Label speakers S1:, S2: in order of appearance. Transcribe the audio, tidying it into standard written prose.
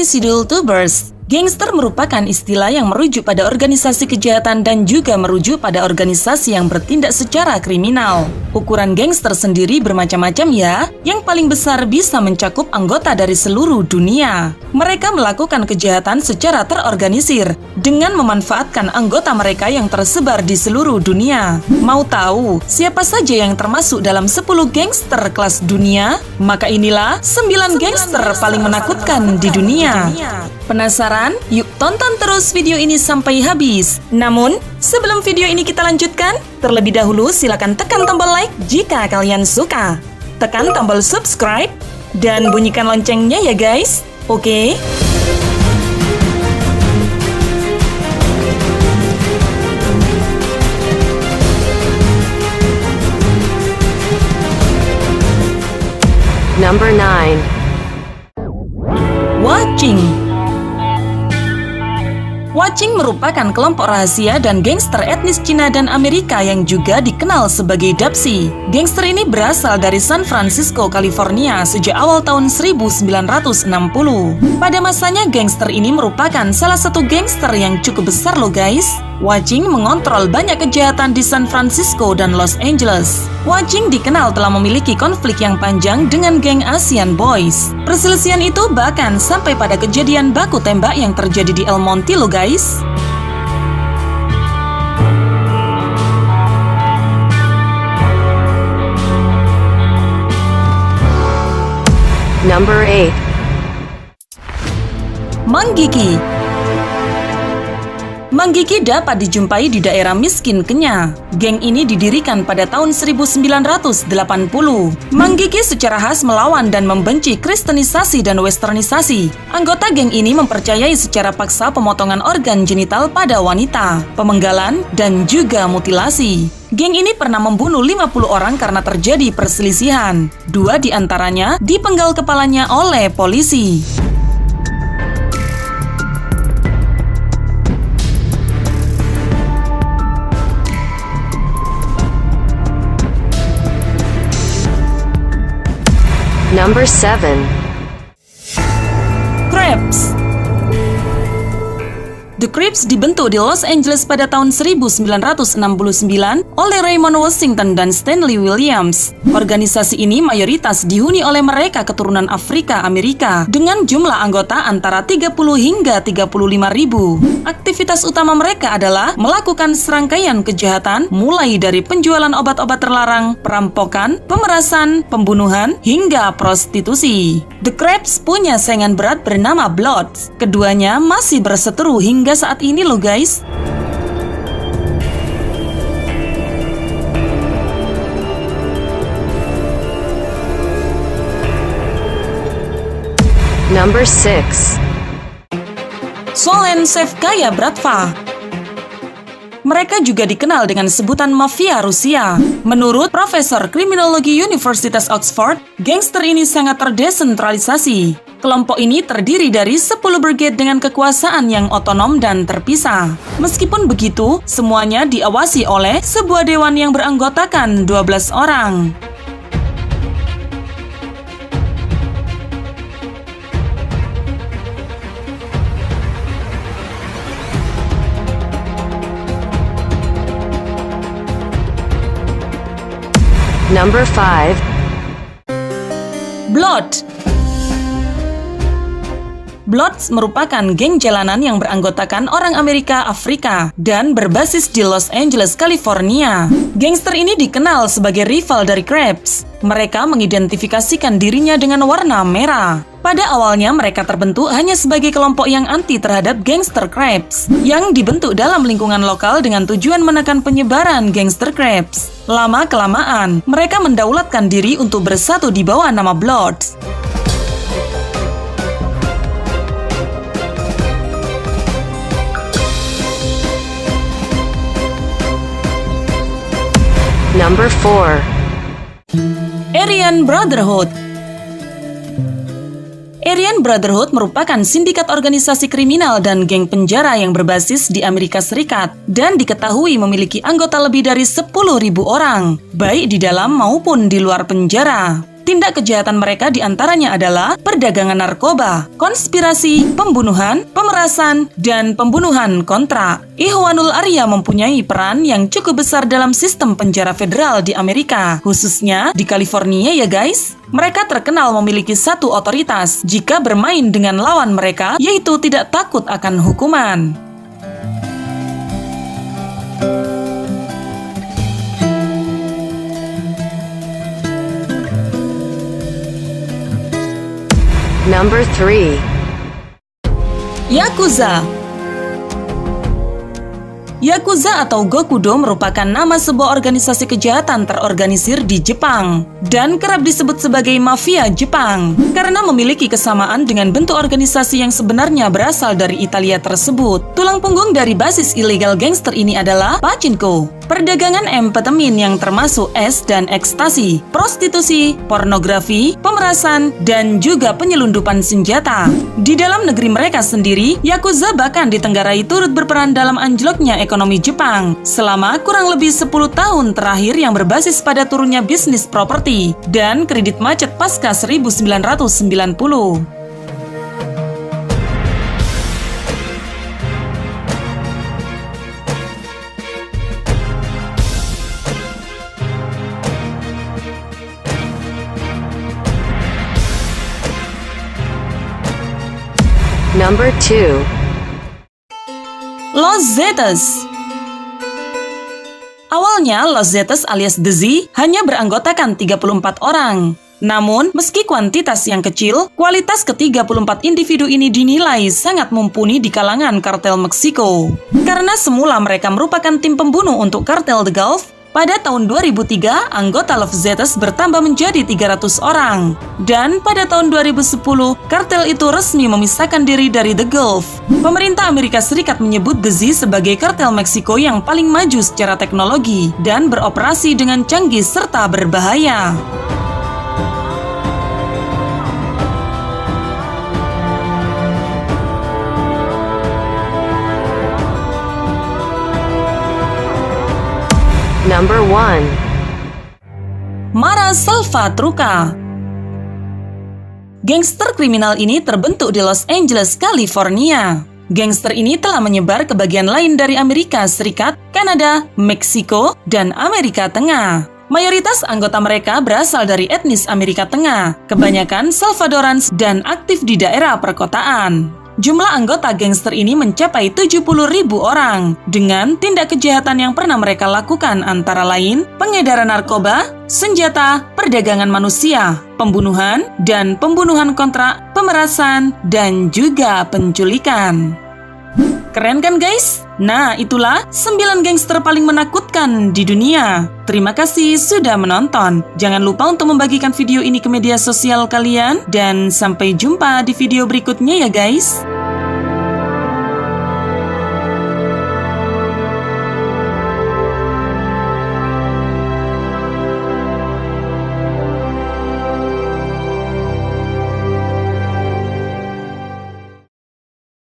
S1: Definisi Dultubers. Gangster merupakan istilah yang merujuk pada organisasi kejahatan dan juga merujuk pada organisasi yang bertindak secara kriminal. Ukuran gangster sendiri bermacam-macam ya, yang paling besar bisa mencakup anggota dari seluruh dunia. Mereka melakukan kejahatan secara terorganisir dengan memanfaatkan anggota mereka yang tersebar di seluruh dunia. Mau tahu siapa saja yang termasuk dalam 10 gangster kelas dunia? Maka inilah 9 gangster paling menakutkan di dunia. Penasaran? Yuk tonton terus video ini sampai habis. Namun, sebelum video ini kita lanjutkan, terlebih dahulu silakan tekan tombol like jika kalian suka. Tekan tombol subscribe dan bunyikan loncengnya ya guys. Oke?
S2: Number 9.
S1: Watching merupakan kelompok rahasia dan gangster etnis Cina dan Amerika yang juga dikenal sebagai Dapsi. Gangster ini berasal dari San Francisco, California sejak awal tahun 1960. Pada masanya gangster ini merupakan salah satu gangster yang cukup besar loh guys. Watching mengontrol banyak kejahatan di San Francisco dan Los Angeles. Watching dikenal telah memiliki konflik yang panjang dengan geng Asian Boys. Perselisihan itu bahkan sampai pada kejadian baku tembak yang terjadi di El Monte loh guys.
S2: Number 8.
S1: Manggiki. Manggiki dapat dijumpai di daerah miskin Kenya. Geng ini didirikan pada tahun 1980. Manggiki secara khas melawan dan membenci kristenisasi dan westernisasi. Anggota geng ini mempercayai secara paksa pemotongan organ genital pada wanita, pemenggalan, dan juga mutilasi. Geng ini pernah membunuh 50 orang karena terjadi perselisihan. 2 di antaranya dipenggal kepalanya oleh polisi.
S2: Number 7.
S1: Crips. The Crips dibentuk di Los Angeles pada tahun 1969 oleh Raymond Washington dan Stanley Williams. Organisasi ini mayoritas dihuni oleh mereka keturunan Afrika Amerika dengan jumlah anggota antara 30 hingga 35 ribu. Aktivitas utama mereka adalah melakukan serangkaian kejahatan mulai dari penjualan obat-obat terlarang, perampokan, pemerasan, pembunuhan, hingga prostitusi. The Crips punya saingan berat bernama Bloods. Keduanya masih berseteru hingga saat ini loh guys.
S2: Number 6.
S1: Solentsevskaya Bratva. Mereka juga dikenal dengan sebutan mafia Rusia. Menurut Profesor Kriminologi Universitas Oxford, gangster ini sangat terdesentralisasi. Kelompok ini terdiri dari 10 brigade dengan kekuasaan yang otonom dan terpisah. Meskipun begitu, semuanya diawasi oleh sebuah dewan yang beranggotakan 12 orang.
S2: Number 5.
S1: Bloods merupakan geng jalanan yang beranggotakan orang Amerika Afrika dan berbasis di Los Angeles, California. Gangster ini dikenal sebagai rival dari Crips. Mereka mengidentifikasikan dirinya dengan warna merah. Pada awalnya mereka terbentuk hanya sebagai kelompok yang anti terhadap gangster Crips, yang dibentuk dalam lingkungan lokal dengan tujuan menekan penyebaran gangster Crips. Lama-kelamaan, mereka mendaulatkan diri untuk bersatu di bawah nama Bloods.
S2: Number 4.
S1: Aryan Brotherhood. Aryan Brotherhood merupakan sindikat organisasi kriminal dan geng penjara yang berbasis di Amerika Serikat dan diketahui memiliki anggota lebih dari 10.000 orang, baik di dalam maupun di luar penjara. Tindak kejahatan mereka diantaranya adalah perdagangan narkoba, konspirasi, pembunuhan, pemerasan, dan pembunuhan kontrak. Ikhwanul Arya mempunyai peran yang cukup besar dalam sistem penjara federal di Amerika, khususnya di California ya guys. Mereka terkenal memiliki satu otoritas jika bermain dengan lawan mereka, yaitu tidak takut akan hukuman.
S2: Number 3.
S1: Yakuza. Yakuza atau Gokudo merupakan nama sebuah organisasi kejahatan terorganisir di Jepang dan kerap disebut sebagai mafia Jepang karena memiliki kesamaan dengan bentuk organisasi yang sebenarnya berasal dari Italia tersebut. Tulang punggung dari basis ilegal gangster ini adalah pachinko, perdagangan amfetamin yang termasuk es dan ekstasi, prostitusi, pornografi, pemerasan, dan juga penyelundupan senjata. Di dalam negeri mereka sendiri, Yakuza bahkan ditenggarai turut berperan dalam anjloknya ekonomi Jepang selama kurang lebih 10 tahun terakhir yang berbasis pada turunnya bisnis properti dan kredit macet pasca 1990.
S2: Number 2.
S1: Los Zetas. Awalnya, Los Zetas alias The Z hanya beranggotakan 34 orang. Namun, meski kuantitas yang kecil, kualitas ke-34 individu ini dinilai sangat mumpuni di kalangan kartel Meksiko. Karena semula mereka merupakan tim pembunuh untuk kartel The Gulf, pada tahun 2003, anggota Los Zetas bertambah menjadi 300 orang. Dan pada tahun 2010, kartel itu resmi memisahkan diri dari The Gulf. Pemerintah Amerika Serikat menyebut The Z sebagai kartel Meksiko yang paling maju secara teknologi dan beroperasi dengan canggih serta berbahaya.
S2: Number 1.
S1: Mara Salvatrucha. Gangster kriminal ini terbentuk di Los Angeles, California. Gangster ini telah menyebar ke bagian lain dari Amerika Serikat, Kanada, Meksiko, dan Amerika Tengah. Mayoritas anggota mereka berasal dari etnis Amerika Tengah, kebanyakan Salvadorans dan aktif di daerah perkotaan. Jumlah anggota gangster ini mencapai 70.000 orang dengan tindak kejahatan yang pernah mereka lakukan antara lain pengedaran narkoba, senjata, perdagangan manusia, pembunuhan, dan pembunuhan kontrak, pemerasan, dan juga penculikan. Keren kan guys? Nah, itulah 9 gangster paling menakutkan di dunia. Terima kasih sudah menonton. Jangan lupa untuk membagikan video ini ke media sosial kalian. Dan sampai jumpa di video berikutnya ya guys.